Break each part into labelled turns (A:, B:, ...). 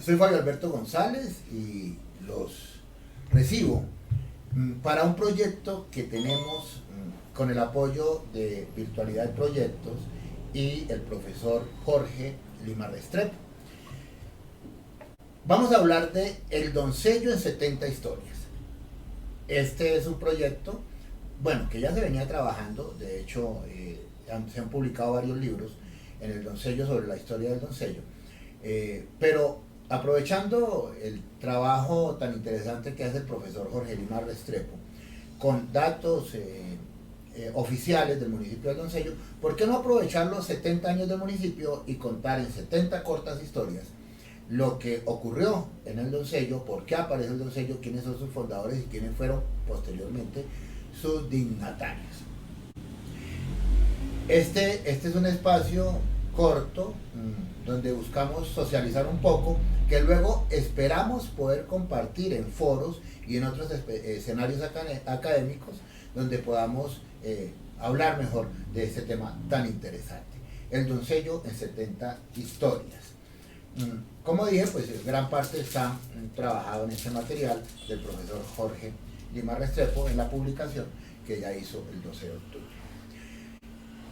A: Soy Fabio Alberto González y los recibo para un proyecto que tenemos con el apoyo de Virtualidad de Proyectos y el profesor Jorge Lima Restrepo. Vamos a hablar de El Doncello en 70 historias. Este es un proyecto, bueno, que ya se venía trabajando, de hecho se han publicado varios libros en El Doncello sobre la historia del Doncello, pero aprovechando el trabajo tan interesante que hace el profesor Jorge Lima Restrepo, con datos oficiales del municipio del Doncello, ¿por qué no aprovechar los 70 años del municipio y contar en 70 cortas historias lo que ocurrió en el Doncello, por qué aparece el Doncello, quiénes son sus fundadores y quiénes fueron posteriormente sus dignatarios? Este es un espacio corto donde buscamos socializar un poco, que luego esperamos poder compartir en foros y en otros escenarios académicos donde podamos hablar mejor de este tema tan interesante. El Doncello en 70 historias. Como dije, pues gran parte está trabajado en este material del profesor Jorge Lima Restrepo en la publicación que ya hizo el 12 de octubre.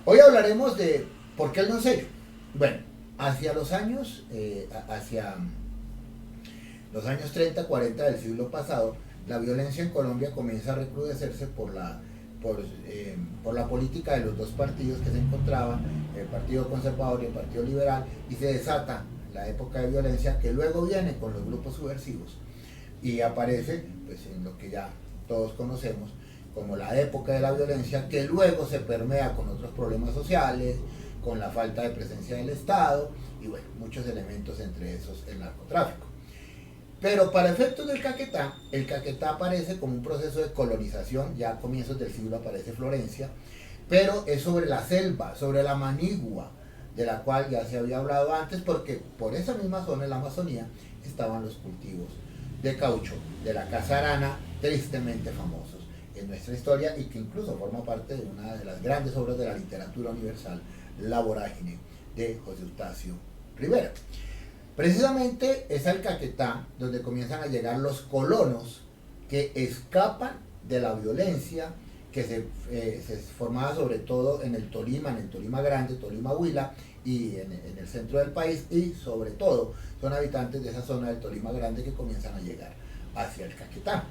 A: Hoy hablaremos de por qué el Doncello. Bueno, hacia los años 30, 40 del siglo pasado, la violencia en Colombia comienza a recrudecerse por la política de los dos partidos que se encontraban, el Partido Conservador y el Partido Liberal, y se desata la época de violencia que luego viene con los grupos subversivos y aparece pues en lo que ya todos conocemos como la época de la violencia, que luego se permea con otros problemas sociales, con la falta de presencia del Estado y bueno, muchos elementos, entre esos el narcotráfico. Pero para efectos del Caquetá, el Caquetá aparece como un proceso de colonización, ya a comienzos del siglo aparece Florencia, pero es sobre la selva, sobre la manigua, de la cual ya se había hablado antes, porque por esa misma zona, en la Amazonía, estaban los cultivos de caucho, de la caza arana, tristemente famosos en nuestra historia y que incluso forma parte de una de las grandes obras de la literatura universal, La Vorágine, de José Eustacio Rivera. Precisamente es al Caquetá donde comienzan a llegar los colonos que escapan de la violencia que se formaba sobre todo en el Tolima Grande, Tolima Huila y en el centro del país, y sobre todo son habitantes de esa zona del Tolima Grande que comienzan a llegar hacia el Caquetá.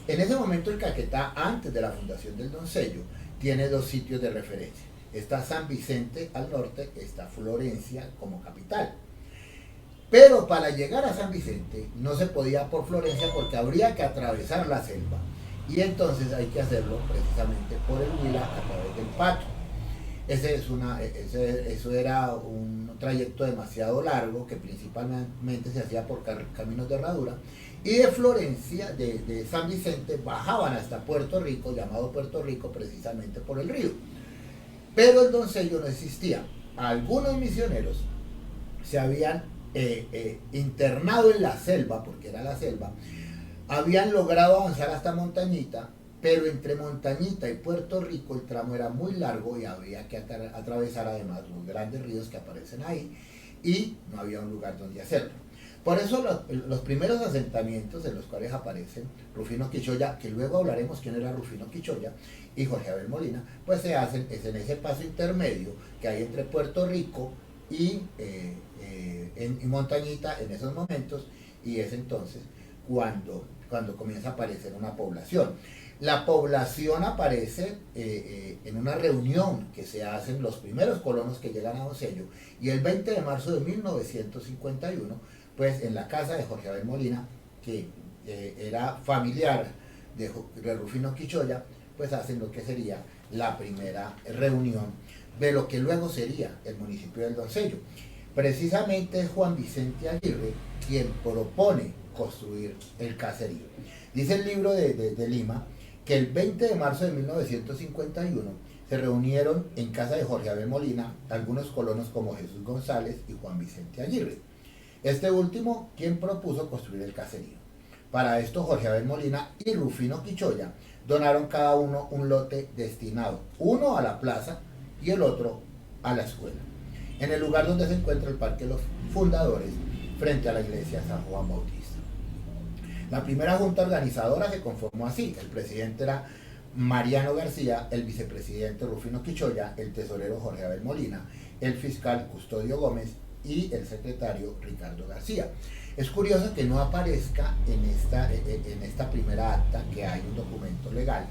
A: En ese momento el Caquetá, antes de la fundación del Doncello, tiene dos sitios de referencia. Está San Vicente al norte, está Florencia como capital. Pero para llegar a San Vicente no se podía por Florencia porque habría que atravesar la selva. Y entonces hay que hacerlo precisamente por el Huila a través del Pato. Eso era un trayecto demasiado largo que principalmente se hacía por caminos de herradura. Y de Florencia, de San Vicente, bajaban hasta Puerto Rico, llamado Puerto Rico precisamente por el río. Pero el Doncello no existía. Algunos misioneros se habían internado en la selva, porque era la selva, habían logrado avanzar hasta Montañita, pero entre Montañita y Puerto Rico el tramo era muy largo y había que atravesar además los grandes ríos que aparecen ahí y no había un lugar donde hacerlo. Por eso los primeros asentamientos en los cuales aparecen Rufino Quichoya, que luego hablaremos quién era Rufino Quichoya, y Jorge Abel Molina, pues se hacen es en ese paso intermedio que hay entre Puerto Rico y en Montañita en esos momentos, y es entonces cuando comienza a aparecer una población. La población aparece en una reunión que se hacen los primeros colonos que llegan a Doncello, y el 20 de marzo de 1951, pues en la casa de Jorge Abel Molina, que era familiar de Rufino Quichoya, pues hacen lo que sería la primera reunión de lo que luego sería el municipio del Doncello. Precisamente es Juan Vicente Aguirre quien propone construir el caserío. Dice el libro de Lima que el 20 de marzo de 1951 se reunieron en casa de Jorge Abel Molina algunos colonos como Jesús González y Juan Vicente Aguirre. Este último quien propuso construir el caserío. Para esto Jorge Abel Molina y Rufino Quichoya donaron cada uno un lote destinado, uno a la plaza y el otro a la escuela. en el lugar donde se encuentra el Parque de los Fundadores, frente a la iglesia San Juan Bautista. La primera junta organizadora se conformó así: el presidente era Mariano García, el vicepresidente Rufino Quichoya, el tesorero Jorge Abel Molina, el fiscal Custodio Gómez y el secretario Ricardo García. Es curioso que no aparezca en esta primera acta, que hay un documento legal,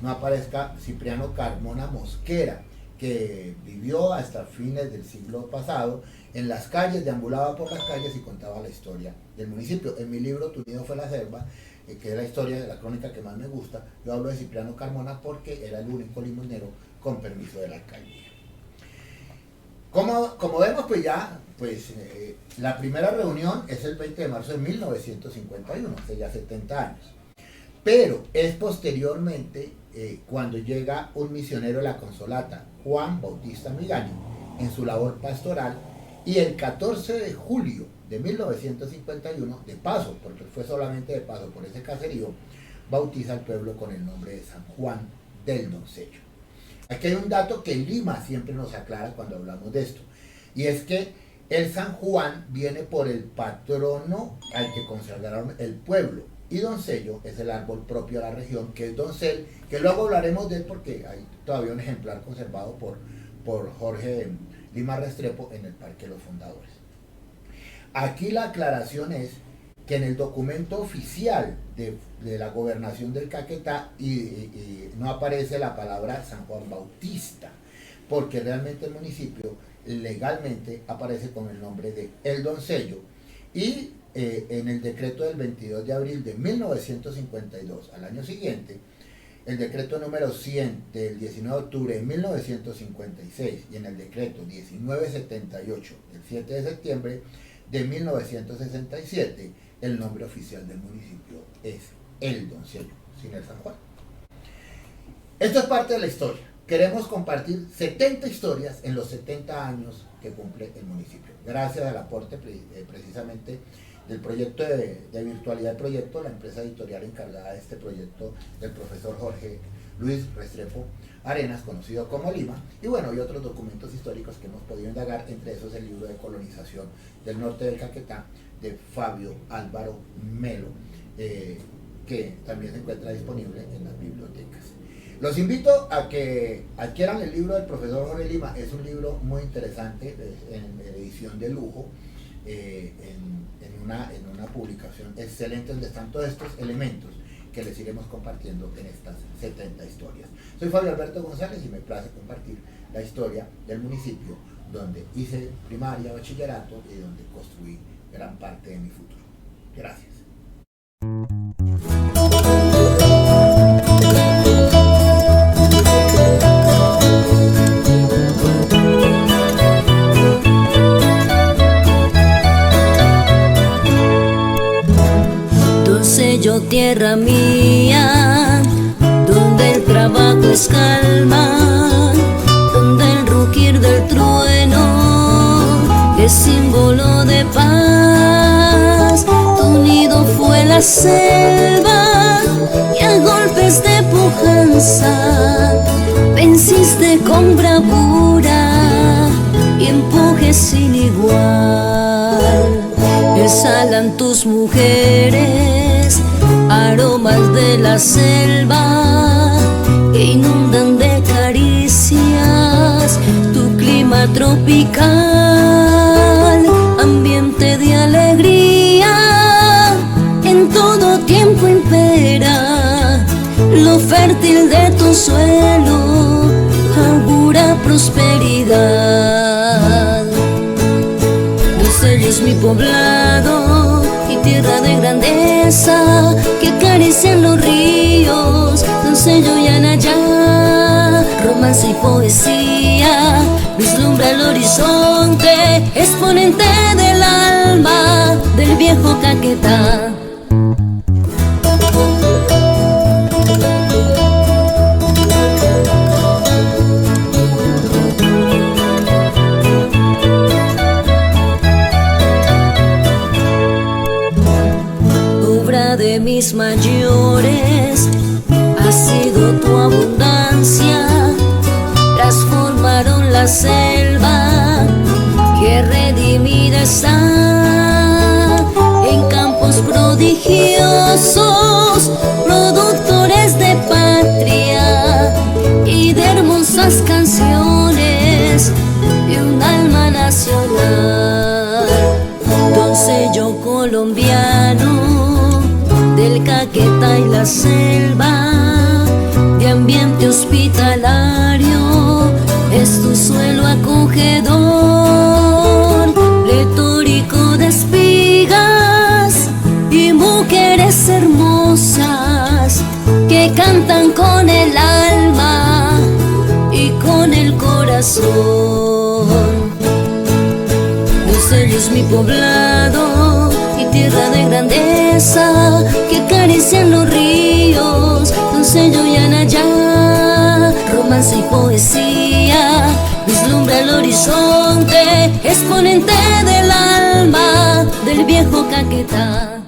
A: no aparezca Cipriano Carmona Mosquera, que vivió hasta fines del siglo pasado en las calles, deambulaba por las calles y contaba la historia del municipio. En mi libro Tu nido fue la selva, que es la historia de la crónica que más me gusta, yo hablo de Cipriano Carmona porque era el único limonero con permiso de la alcaldía. Como vemos, la primera reunión es el 20 de marzo de 1951, hace ya 70 años. Pero es posteriormente cuando llega un misionero de la Consolata, Juan Bautista Migaño, en su labor pastoral, y el 14 de julio de 1951, de paso, porque fue solamente de paso por ese caserío, bautiza al pueblo con el nombre de San Juan del Doncello. Aquí hay un dato que Lima siempre nos aclara cuando hablamos de esto, y es que el San Juan viene por el patrono al que consagraron el pueblo, y doncello es el árbol propio de la región, que es doncel, que luego hablaremos de él porque hay todavía un ejemplar conservado por Jorge Lima Restrepo en el Parque de los Fundadores. Aquí la aclaración es que en el documento oficial de la gobernación del Caquetá no aparece la palabra San Juan Bautista, porque realmente el municipio legalmente aparece con el nombre de El Doncello, y en el decreto del 22 de abril de 1952, al año siguiente, el decreto número 100 del 19 de octubre de 1956 y en el decreto 1978 del 7 de septiembre de 1967, el nombre oficial del municipio es El Doncello, sin el San Juan. Esto es parte de la historia. Queremos compartir 70 historias en los 70 años que cumple el municipio. Gracias al aporte precisamente del proyecto de virtualidad del proyecto, la empresa editorial encargada de este proyecto, del profesor Jorge Luis Restrepo Arenas, conocido como Lima, y bueno, y otros documentos históricos que hemos podido indagar, entre esos el libro de colonización del norte del Caquetá de Fabio Álvaro Melo, que también se encuentra disponible en las bibliotecas. Los invito a que adquieran el libro del profesor Jorge Lima. Es un libro muy interesante, en edición de lujo, en una publicación excelente donde están todos estos elementos que les iremos compartiendo en estas 70 historias. Soy Fabio Alberto González y me place compartir la historia del municipio donde hice primaria, bachillerato y donde construí gran parte de mi futuro. Gracias.
B: Doncello, tierra mía, donde el trabajo es calma, donde el rugir del trueno es símbolo de paz. Tu nido fue la selva y a golpes de pujanza venciste con bravura y empuje sin igual. Exhalan tus mujeres aromas de la selva que inundan de caricias tu clima tropical, ambiente de alegría en todo tiempo impera. Lo fértil de tu suelo augura prosperidad. Doncello es mi poblado y tierra de grandeza que acarician los ríos, Doncello y Anayá. Romance y poesía vislumbra el horizonte, exponente del alma del viejo Caquetá. De mis mayores ha sido tu abundancia, transformaron la selva está en campos prodigiosos, productores de patria y de hermosas canciones y un alma nacional. Don sello colombiano del Caquetá y la selva, de ambiente hospitalario, es tu suelo acogedor, pletórico de espigas y mujeres hermosas que cantan con el alma y con el corazón. Doncello es mi poblado y tierra de grandeza que acarician los ríos, Doncello y Anayá, romance y poesía, vislumbra el horizonte, exponente del alma del viejo Caquetá.